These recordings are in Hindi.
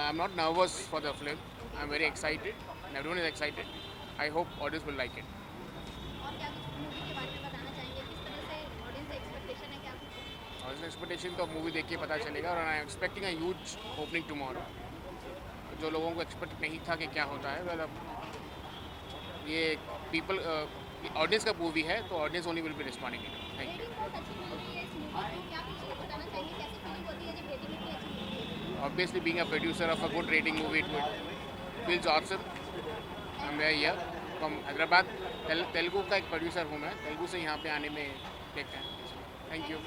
I'm not nervous for the film. I'm very excited, and everyone is excited. I hope audience will like it. और क्या कुछ मूवी के बारे में बताना चाहेंगे, किस तरह से ऑडियंस एक्सपेक्टेशन है, क्या कुछ? Audience expectation तो मूवी देख के पता चलेगा, और I am expecting a huge opening tomorrow. जो लोगों को एक्सपेक्ट नहीं था कि क्या होता है, मतलब ये पीपल ऑडियंस का मूवी है, तो audience only will be responding it. Thank you. Rating बहुत अच्छी मिल रही है इस मूवी को, क्या कुछ बताना चाहेंगे, कैसी फीलिंग होती है जब रेटिंग इतनी अच्छी मिलती है? Obviously, being a producer of a good rating movie, it feels awesome. I'm very here from Hyderabad. Telugu का एक प्रोड्यूसर हूँ मैं. तेलुगु से यहाँ पे आने में देखते हैं. Thank you.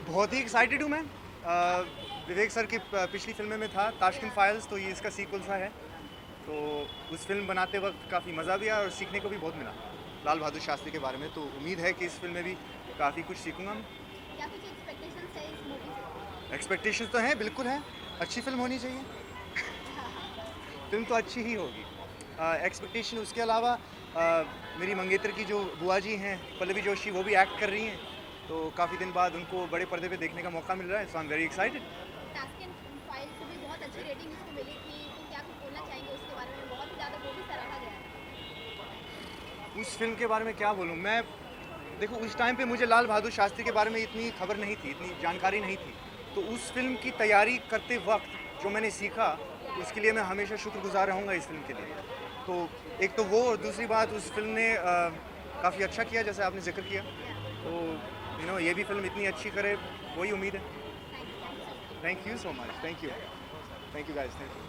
बहुत ही एक्साइटेड हूँ मैं. विवेक सर की पिछली फिल्म में था ताशकंद फाइल्स, तो ये इसका सीक्वल सा है. तो उस फिल्म बनाते वक्त काफ़ी मज़ा भी आया और सीखने को भी बहुत मिला लाल बहादुर शास्त्री के बारे में. तो उम्मीद है कि इस फिल्म में भी काफ़ी कुछ सीखूंगा मैं. क्या कुछ एक्सपेक्टेशंस है इस मूवी से? एक्सपेक्टेशंस तो हैं, बिल्कुल हैं. अच्छी फिल्म होनी चाहिए. फिल्म तो अच्छी ही होगी. एक्सपेक्टेशन उसके अलावा मेरी मंगेतर की जो बुआ जी हैं पल्लवी जोशी, वो भी एक्ट कर रही हैं. तो काफ़ी दिन बाद उनको बड़े पर्दे पे देखने का मौका मिल रहा है. So I am very excited. Tashkent Files को भी बहुत अच्छी रेटिंग इसको मिली थी, तो क्या कुछ बोलना चाहेंगे उसके बारे में? बहुत ही ज़्यादा वो भी सराहा गया है. उस फिल्म के बारे में क्या बोलूँ मैं. देखो, उस टाइम पे मुझे लाल बहादुर शास्त्री के बारे में इतनी खबर नहीं थी, इतनी जानकारी नहीं थी. तो उस फिल्म की तैयारी करते वक्त जो मैंने सीखा, उसके लिए मैं हमेशा शुक्रगुजार रहूँगा इस फिल्म के लिए. तो एक तो वो, और दूसरी बात, उस फिल्म ने काफ़ी अच्छा किया जैसे आपने जिक्र किया. तो ये भी फिल्म इतनी अच्छी करे, वही उम्मीद है. Thank you so much. Thank you guys. Thank you.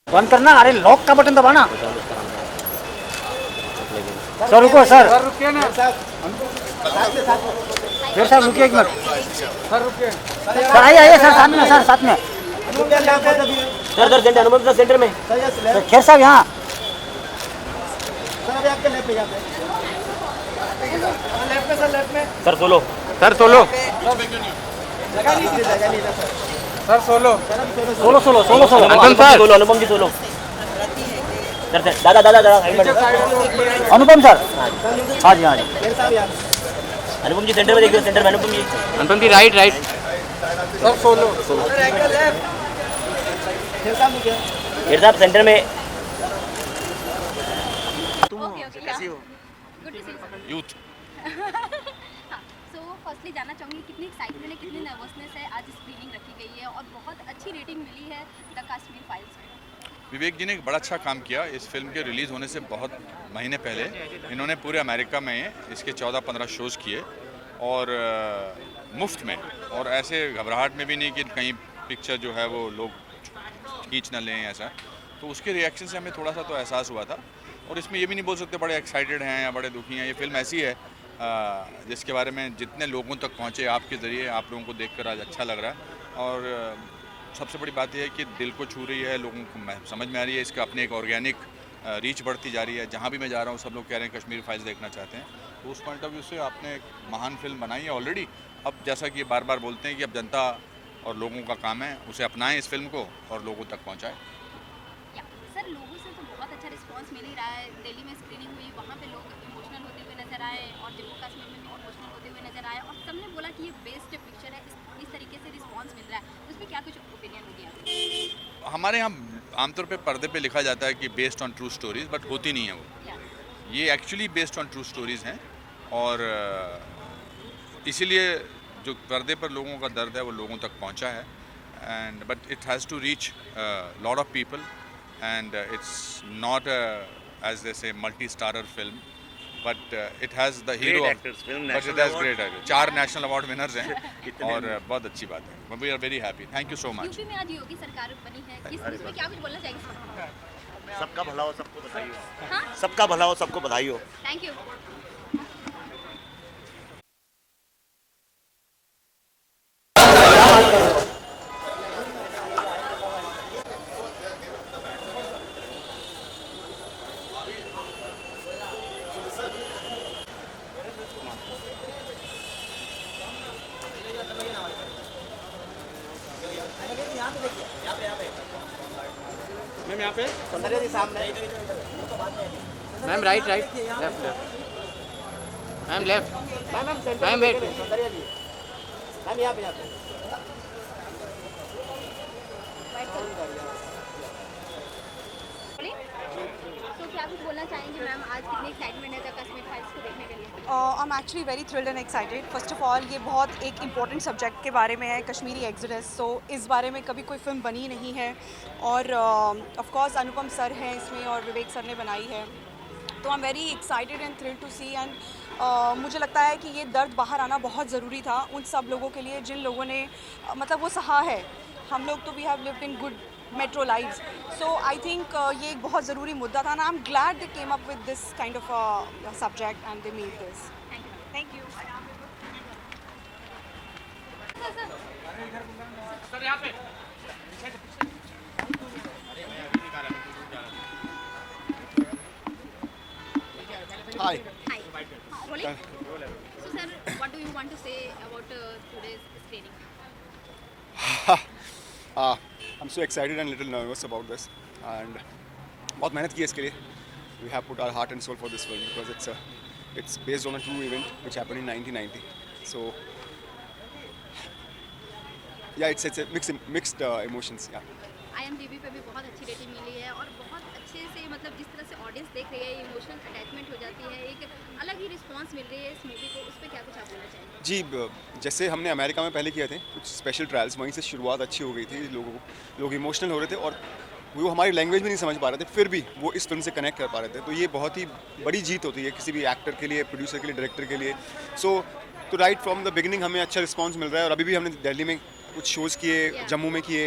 बंद करना. अरे लॉक का बटन दबाना. सर रुको सर. रुकिए ना. फिर सर रुकिए एक मिनट. सर रुकिए. सर आइए सर, साथ में सर, साथ में. Sir sir center, Anupam sir center में. सर खेर साहब यहाँ. Sir solo. Sir solo. Sir solo. Solo solo solo solo. Anupam sir. Solo, Anupam ji solo. Sir sir दादा दादा दादा. अनुपम सर. हाँ जी हाँ जी. अनुपम जी सेंटर में देखिए, सेंटर में Anupam ji. Anupam ji right right. Sir solo. Kher साहब सेंटर में. कैसी हो? Good to see youth. So firstly जानना चाहूँगी कितनी एक्साइटमेंट है, कितनी नर्वसनेस है. आज स्क्रीनिंग रखी गई है और बहुत अच्छी रेटिंग मिली है द काश्मीर फाइल्स को. विवेक जी ने एक बड़ा अच्छा काम किया। इस फिल्म के रिलीज़ होने से बहुत महीने पहले इन्होंने पूरे अमेरिका में इसके 14-15 शोज़ किए और मुफ्त में, और ऐसे घबराहट में भी नहीं कि कहीं पिक्चर जो है वो लोग खींच ना लें ऐसा। तो उसके रिएक्शन से हमें थोड़ा सा तो एहसास हुआ था। और इसमें ये भी नहीं बोल सकते बड़े एक्साइटेड हैं या बड़े दुखी हैं। ये फिल्म ऐसी है जिसके बारे में जितने लोगों तक पहुँचे आपके ज़रिए, आप लोगों को देखकर आज अच्छा लग रहा है। और सबसे बड़ी बात यह है कि दिल को छू रही है, लोगों को समझ में आ रही है, इसका अपने एक ऑर्गेनिक रीच बढ़ती जा रही है। जहाँ भी मैं जा रहा हूँ सब लोग कह रहे हैं कश्मीर फाइल्स देखना चाहते हैं। तो उस पॉइंट ऑफ व्यू से आपने एक महान फिल्म बनाई है ऑलरेडी। अब जैसा कि बार बार बोलते हैं कि अब जनता और लोगों का काम है उसे अपनाएं इस फिल्म को और लोगों तक पहुँचाएँ। सर, लोगों से तो बहुत अच्छा रिस्पांस मिल ही रहा है। दिल्ली में स्क्रीनिंग हुई, वहाँ पे लोग इमोशनल होते हुए नजर आए और जम्मू कश्मीर में भी इमोशनल होते हुए नजर आए और सबने बोला कि ये बेस्ट पिक्चर है। इस तरीके से रिस्पांस मिल रहा है, तो इसमें क्या कुछ ओपिनियन हो गया? हमारे यहाँ आमतौर पे पर्दे पे लिखा जाता है कि based on true stories, but होती नहीं है वो। ये actually based on true stories हैं और इसीलिए जो पर्दे पर लोगों का दर्द है वो लोगों तक पहुंचा है। And but it has to reach lot of people and it's not as they से multi starrer film, but it has the hero, but it has great actors. 4 national award winners हैं और बहुत अच्छी बात है। We are very happy. Thank you so much. UP में आज योगी सरकार बनी है, किस इसमें क्या कुछ बोलना चाहिए? सबका भला हो, सबको बधाई हो। हाँ, सबका भला हो, सबको बधाई हो। Thank you. मैम यहाँ पे, सौंदर्य जी सामने। Ma'am right right, left left, ma'am left, ma'am wait. Saundarya ji ma'am यहाँ पे। तो क्या कुछ बोलना चाहेंगे मैम? आज कितनी एक्साइटमेंट है द कश्मीर फाइल्स को देखने के लिए? I am actually very thrilled and excited. First of all ये बहुत एक इम्पॉर्टेंट सब्जेक्ट के बारे में है, कश्मीरी एक्सोडस। सो इस बारे में कभी कोई फिल्म बनी नहीं है और ऑफ कोर्स अनुपम सर हैं इसमें और विवेक सर ने बनाई है। तो I am very excited and thrilled to see. And मुझे लगता है कि ये दर्द बाहर आना बहुत ज़रूरी था उन सब लोगों के लिए जिन लोगों ने मतलब वो सहा है। हम लोग तो we have lived in good metro lives. So I think ये एक बहुत ज़रूरी मुद्दा था ना। I am glad they came up with this kind of subject and they made this. Thank you. Sir यहाँ पे Hi. Rolling? So sir, what do you want to say about today's screening? I'm so excited and little nervous about this, and बहुत मेहनत की है इसके लिए. We have put our heart and soul for this film because it's based on a true event which happened in 1990. So yeah, it's a mixed emotions. Yeah. IMDb पे भी बहुत अच्छी रेटिंग मिली है और बहुत अच्छे से मतलब जिस तरह से ऑडियंस देख रही है, इमोशनल अटैचमेंट हो जाती है, एक अलग ही रिस्पांस मिल रही है इस मूवी को। उस पर क्या कुछ आप बोलना चाहेंगे? जी, जैसे हमने अमेरिका में पहले किए थे कुछ स्पेशल ट्रायल्स, वहीं से शुरुआत अच्छी हो गई थी। लोग इमोशनल हो रहे थे और वो हमारी लैंग्वेज भी नहीं समझ पा रहे थे, फिर भी वो इस फिल्म से कनेक्ट कर पा रहे थे। तो ये बहुत ही बड़ी जीत होती है किसी भी एक्टर के लिए, प्रोड्यूसर के लिए, डायरेक्टर के लिए। तो राइट फ्रॉम द बिगिनिंग हमें अच्छा रिस्पॉन्स मिल रहा है और अभी भी हमने दिल्ली में कुछ शोज़ किए, जम्मू में किए,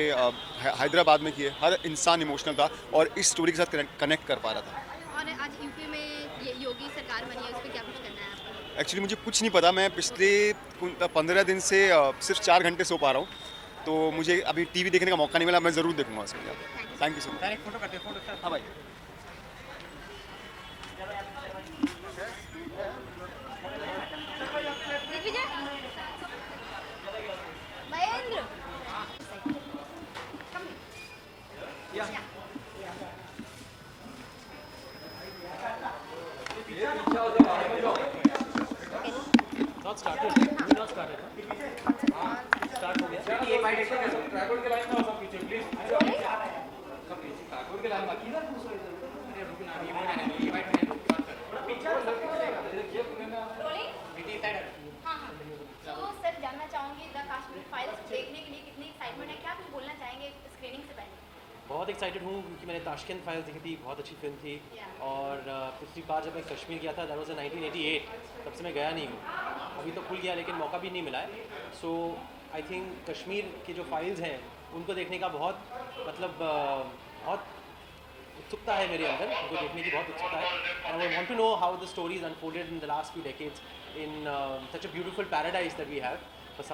हैदराबाद में किए। हर इंसान इमोशनल था और इस स्टोरी के साथ कनेक्ट कर पा रहा था। और आज यूपी में ये योगी सरकार बनी है, उस पर क्या कुछ करना है आपको? एक्चुअली मुझे कुछ नहीं पता। मैं पिछले 15 दिन से सिर्फ 4 घंटे सो पा रहा हूँ, तो मुझे अभी टीवी देखने का मौका नहीं मिला। मैं ज़रूर देखूँगा इसमें। Thank you so much. Direct photo करते हैं, फोटो सर। हाँ भाई। Digvijay, Mahendra, not started, not started. Start हो गया। ये बाइट एक्शन कर सकते ट्राइबल के लाइन में सब पीछे प्लीज। सब पीछे ट्राइबल के लाइन में किधर घुस रहे थे? अरे रुकना, ये बाइट है, ये बाइट है, बात कर। थोड़ा पीछे देखिए तुमने ना मीटिंग साइड। हाँ हाँ। तो सर जानना चाहूँगी द कश्मीर फाइल्स देखने के लिए कितनी एक्साइटमेंट है, क्या कुछ बोलना चाहेंगे स्क्रीनिंग से पहले? बहुत एक्साइटेड हूँ क्योंकि मैंने ताशकंद फाइल्स देखी थी, बहुत अच्छी फिल्म थी। और पिछली बार जब मैं कश्मीर गया था, दैट वाज इन 1988, तब से मैं गया नहीं हूँ। अभी तो खुल गया लेकिन मौका भी नहीं मिला है। सो आई थिंक कश्मीर के जो फाइल्स हैं उनको देखने का बहुत उत्सुकता है मेरे अंदर, उनको देखने की बहुत उत्सुकता है। And I want to know how the stories unfolded in the last few decades in such a beautiful paradise that we have for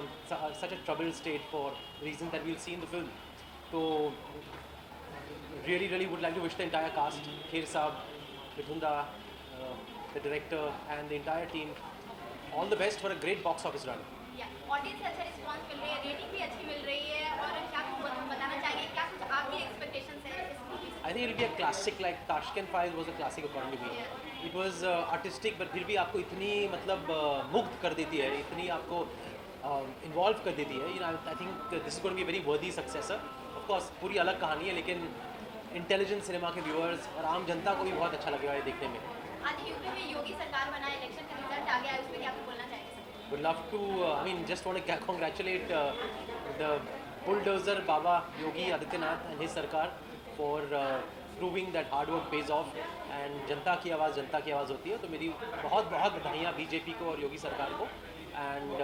such a troubled state for reasons that we'll see in the film. So really would like to wish the entire cast, Kher Saab, Mithunda, the director and the entire team all the best for a great box office run. Audience से अच्छा रिस्पांस मिल रही है, रेटिंग भी अच्छी मिल रही है, और क्या कुछ बताना चाहिए, क्या कुछ आपकी एक्सपेक्टेशंस है इस मूवी से? I think it'll be a classic, like Tashkent Files was a classic according to me. It was artistic, but फिर भी आपको इतनी मुग्ध कर देती है, इतनी आपको इन्वॉल्व कर देती है. I think this is going to be a very worthy successor. Of course पूरी अलग कहानी है, लेकिन इंटेलिजेंट सिनेमा के व्यूअर्स और आम जनता को भी बहुत अच्छा लगेगा ये देखने में. आज यूपी में योगी सरकार बना, इलेक्शन का रिजल्ट आ गया है, उसमें क्या कुछ बोलना चाहेंगे? Would love to, just want to congratulate the bulldozer Baba Yogi Adityanath and his Sarkar for proving that hard work pays off and जनता की आवाज़ होती है. तो मेरी बहुत बधाइयाँ बीजेपी को और योगी सरकार को, and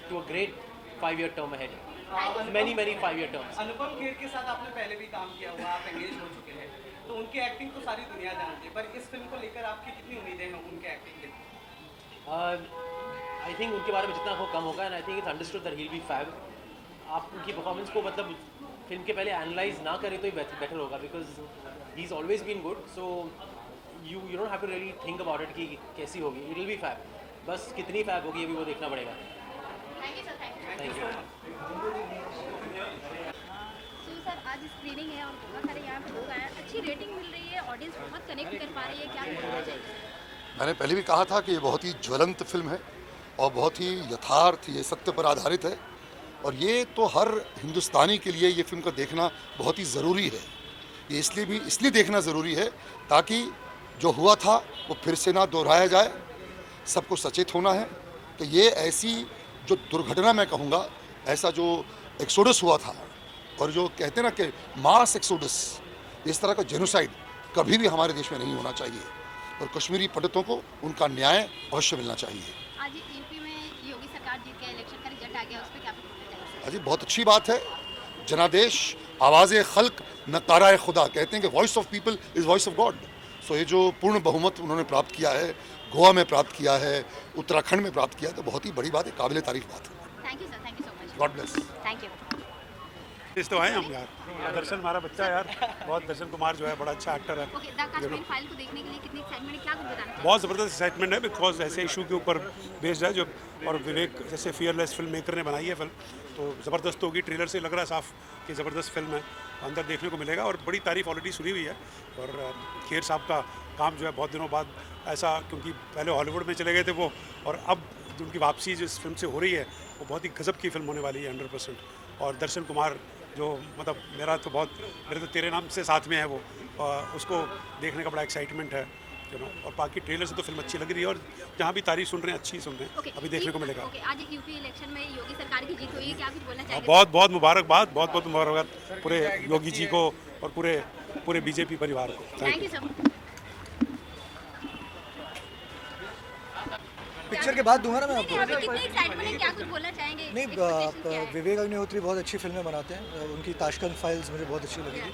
to a great 5-year term ahead. Many 5-year terms. Anupam Kher के साथ आपने पहले भी काम किया हुआ, आप एंगेज हो चुके हैं, तो उनकी एक्टिंग तो सारी दुनिया जानती है, पर इस फिल्म को लेकर आपकी कितनी उम्मीदें हैं उनके एक्टिंग के? आई थिंक उनके बारे में जितना हो कम होगा, and I think it's understood that he will be fab. आप उनकी परफॉर्मेंस को फिल्म के पहले एनालाइज ना करें तो ही बेटर होगा, because he is always been good. So you don't have to really think about it कि कैसी होगी. It will be fab. बस कितनी फैब होगी अभी वो देखना पड़ेगा. Thank you sir. Thank you. तो सर आज स्क्रीनिंग है और बहुत सारे यहाँ पे लोग आए हैं, अच्छी रेटिंग मिल रही है, ऑडियंस बहुत कनेक्ट कर पा रही है, क्या बोलना चाहिए? मैंने पहले भी कहा था कि ये बहुत ही ज्वलंत फिल्म है और बहुत ही यथार्थ, ये सत्य पर आधारित है, और ये तो हर हिंदुस्तानी के लिए ये फिल्म का देखना बहुत ही ज़रूरी है. ये इसलिए देखना ज़रूरी है ताकि जो हुआ था वो फिर से ना दोहराया जाए. सबको सचेत होना है कि ये ऐसी जो दुर्घटना, मैं कहूँगा ऐसा जो एक्सोडस हुआ था, और जो कहते हैं ना कि मास एक्सोडस, इस तरह का जेनोसाइड कभी भी हमारे देश में नहीं होना चाहिए, और कश्मीरी पंडितों को उनका न्याय अवश्य मिलना चाहिए. आज यूपी में योगी सरकार जीत गया, इलेक्शन का रिजल्ट आ गया, उस पर क्या बोलना चाहिए? अजी बहुत अच्छी बात है. जनादेश, आवाज़ खल्क, नकारा खुदा, कहते हैं कि voice of people is voice of God. So ये जो पूर्ण बहुमत उन्होंने प्राप्त किया है, गोवा में प्राप्त किया है, उत्तराखंड में प्राप्त किया है, तो बहुत ही बड़ी बात है, काबिल तारीफ बात है. Thank you sir. Thank you so much. God bless. Thank you. इस तो आए हम यार, दर्शन हमारा बच्चा है यार, बहुत. दर्शन कुमार जो है बड़ा अच्छा एक्टर है. ओके, द कश्मीर फाइल को देखने के लिए कितनी एक्साइटमेंट है, क्या कुछ बताना चाहिए? बहुत ज़बरदस्त एक्साइटमेंट है, बिकॉज ऐसे इशू के ऊपर बेस्ड है जो, और विवेक जैसे फियरलेस फिल्म मेकर ने बनाई है फिल्म, तो ज़बरदस्त होगी. ट्रेलर से लग रहा है साफ कि ज़बरदस्त फिल्म है, अंदर देखने को मिलेगा, और बड़ी तारीफ ऑलरेडी सुनी हुई है. और खेर साहब का काम जो है बहुत दिनों बाद ऐसा, क्योंकि पहले हॉलीवुड में चले गए थे वो, और अब उनकी वापसी जो इस फिल्म से हो रही है वो बहुत ही गजब की फिल्म होने वाली है 100%. और दर्शन कुमार जो मेरा तो तेरे नाम से साथ में है वो, उसको देखने का बड़ा एक्साइटमेंट है और बाकी ट्रेलर से तो फिल्म अच्छी लग रही है, और जहाँ भी तारीफ सुन रहे हैं अच्छी सुन रहे हैं. अभी देखने को मिलेगा. आज यूपी इलेक्शन में योगी सरकार की जीत हुई है, क्या कुछ बोलना चाहिए? बहुत मुबारकबाद, बहुत मुबारकबाद पूरे योगी जी को और पूरे बीजेपी परिवार को. Thank you sir. पिक्चर के बाद दूंगा ना मैं आपको. कितनी एक्साइटमेंट है, क्या कुछ बोलना चाहेंगे? नहीं, विवेक अग्निहोत्री बहुत अच्छी फिल्में बनाते हैं. उनकी ताशकंद फाइल्स मुझे बहुत अच्छी लगी थी.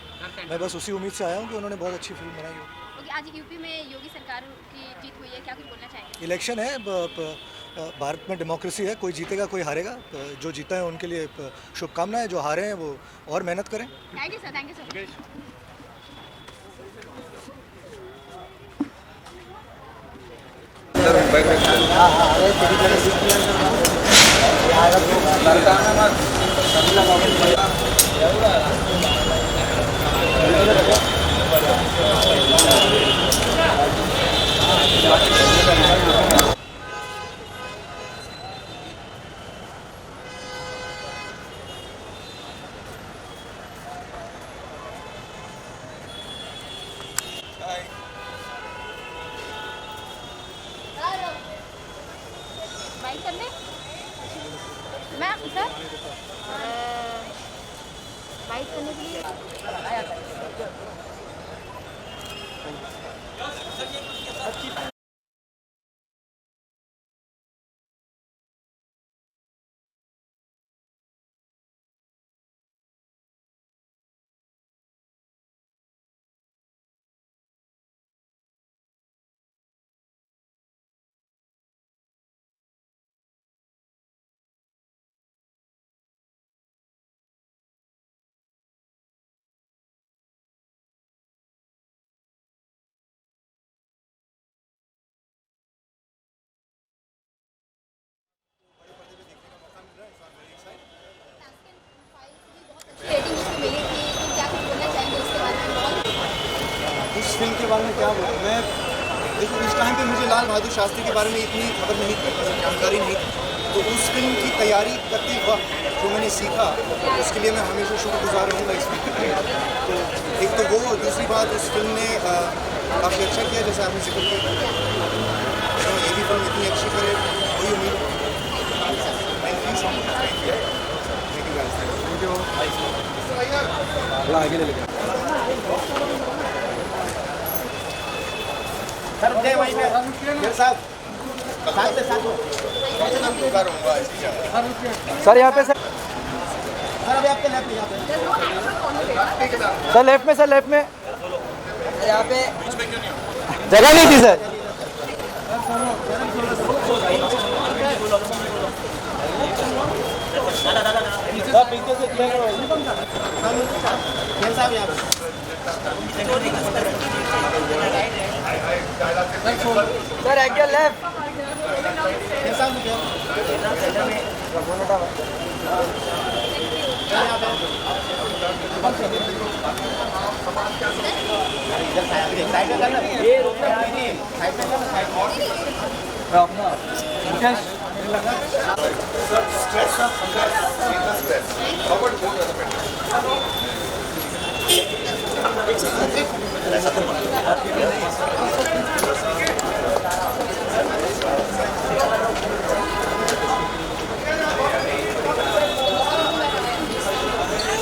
मैं बस उसी उम्मीद से आया हूँ कि उन्होंने बहुत अच्छी फिल्म बनाई हो. ओके, आज यूपी में योगी सरकार की जीत हुई है, क्या कुछ बोलना चाहेंगे? इलेक्शन है, भारत में डेमोक्रेसी है, कोई जीतेगा कोई हारेगा. जो जीता है उनके लिए शुभकामनाएं, जो हारे हैं वो और मेहनत करें. Thank you sir. Thank you sir. Bike करने मैं सर बाइक करने के लिए रेटिंग उसको मिली थी, तो क्या कुछ बोलना चाहेंगे उसके बारे में? बहुत उस फिल्म के बारे में क्या बोलूँ मैं। देखो उस टाइम पे मुझे लाल बहादुर शास्त्री के बारे में इतनी खबर नहीं थी, जानकारी नहीं थी। तो उस फिल्म की तैयारी करते वक्त जो मैंने सीखा उसके लिए मैं हमेशा शुक्रगुजार रहूँगा इस फिल्म के। तो एक तो वो, दूसरी बात उस फिल्म ने काफ़ी अच्छा किया जैसे आपने जिक्र किया। तो ये भी फिल्म इतनी अच्छी करे वही उम्मीद। Thank you so much. Thank you थोड़ा आगे ले लेंगे सर वहीं पे साहब सर यहाँ पे सर अभी आपके लेफ्ट सर लेफ्ट में यहाँ पे जगह नहीं थी sir. Sir angle left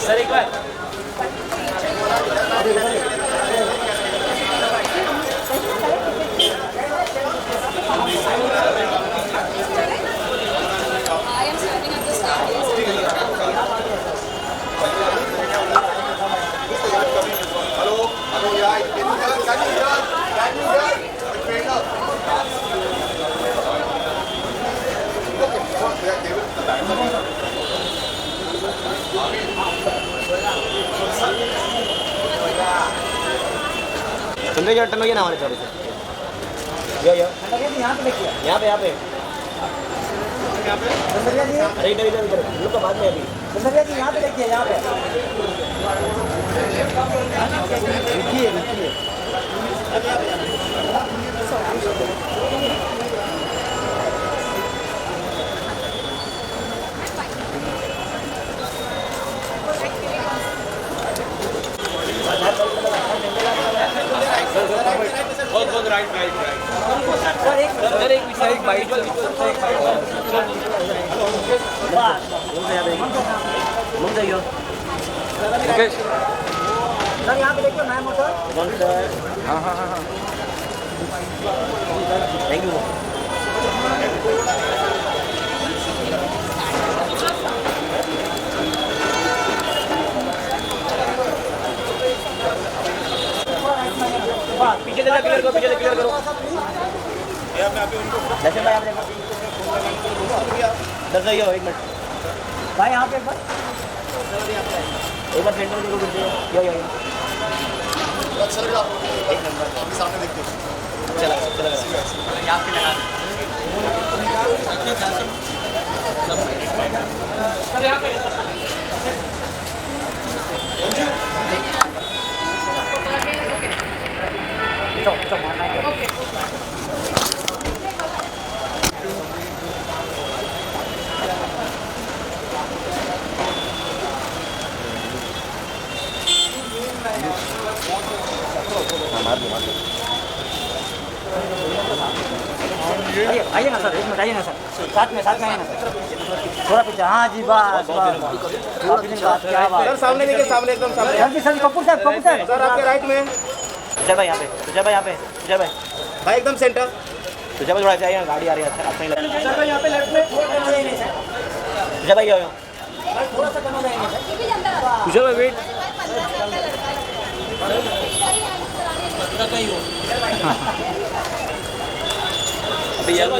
sir एक बार चंद्र क्या टन हो गया ना हमारे थोड़े से यो यहाँ पे अरे इधर इधर इधर लोग तो बाद में अभी चंद्र जी यहाँ पे देखिए यहाँ पे रुकिए बहुत राइट सर एक बाइट सर यहाँ पे देखिए मैम मोटर हाँ थैंक यू पीछे से क्लियर करो दर्शन भाई आप देखो दर्शन यो एक मिनट भाई यहाँ पे एक बार सेंटर देखो यो अच्छा लग रहा एक नंबर सामने देखते चला यहाँ पे लगा सर यहाँ पे ये आइए ना सर, एक मिनट आइए ना सर, साथ में आइए ना सर, थोड़ा पीछे। हाँ जी, बस क्या बात सर सामने देखिए, सामने एकदम सामने। सर कपूर साहब सर आपके राइट में। तुझे भाई यहाँ पे, तुझे भाई भाई एकदम सेंटर। तुझे भाई थोड़ा चाहिए ना, गाड़ी आ रही है, अच्छा नहीं लग सर भाई यहाँ पे लेफ्ट में। तुझे भाई आओ, तुझे भाई वेट।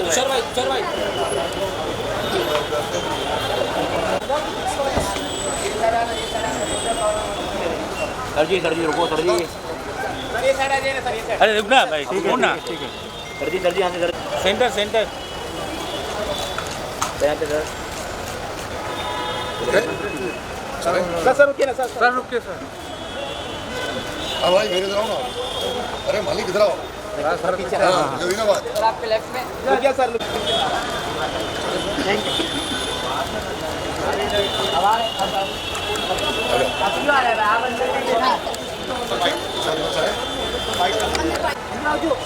तुषार भाई सर जी रुको सर जी। सर ये साइड आ जाइए ना सर, ये साइड। अरे रुकना भाई, ठीक है ना, ठीक है। सर जी यहाँ से सर, सेंटर यहाँ पे सर रुकिए ना सर रुकिए सर। हाँ भाई मेरे इधर आओ ना। अरे मालिक इधर आओ। सर पीछे। हाँ, ये हुई ना बात। सर आपके लेफ्ट में रुकिए सर।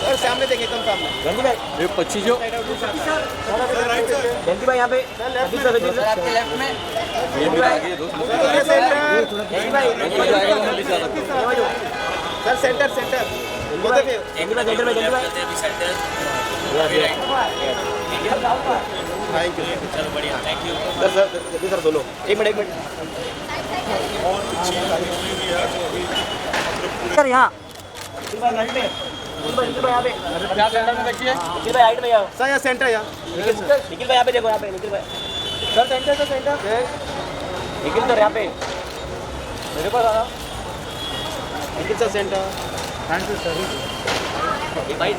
सर सामने देखिए, एकदम सामने। जयंती भाई, ये 25 जो जयंती भाई यहाँ पे, सर आपके लेफ्ट में। जयंती भाई, सर सेंटर सेंटर। जयंती भाई, थैंक यू। चलो बढ़िया, थैंक यू सर बोलो, एक मिनट सर यहाँ यहाँ पे, यहाँ सेंटर में देखिए निखिल भाई हाइट में आओ सर, यहाँ सेंटर यहाँ। निखिल भाई यहाँ पे देखो, यहाँ पे निखिल भाई, सर सेंटर से सेंटर। निखिल सर यहाँ पे, मेरे पास आ निखिल सर सेंटर। भाई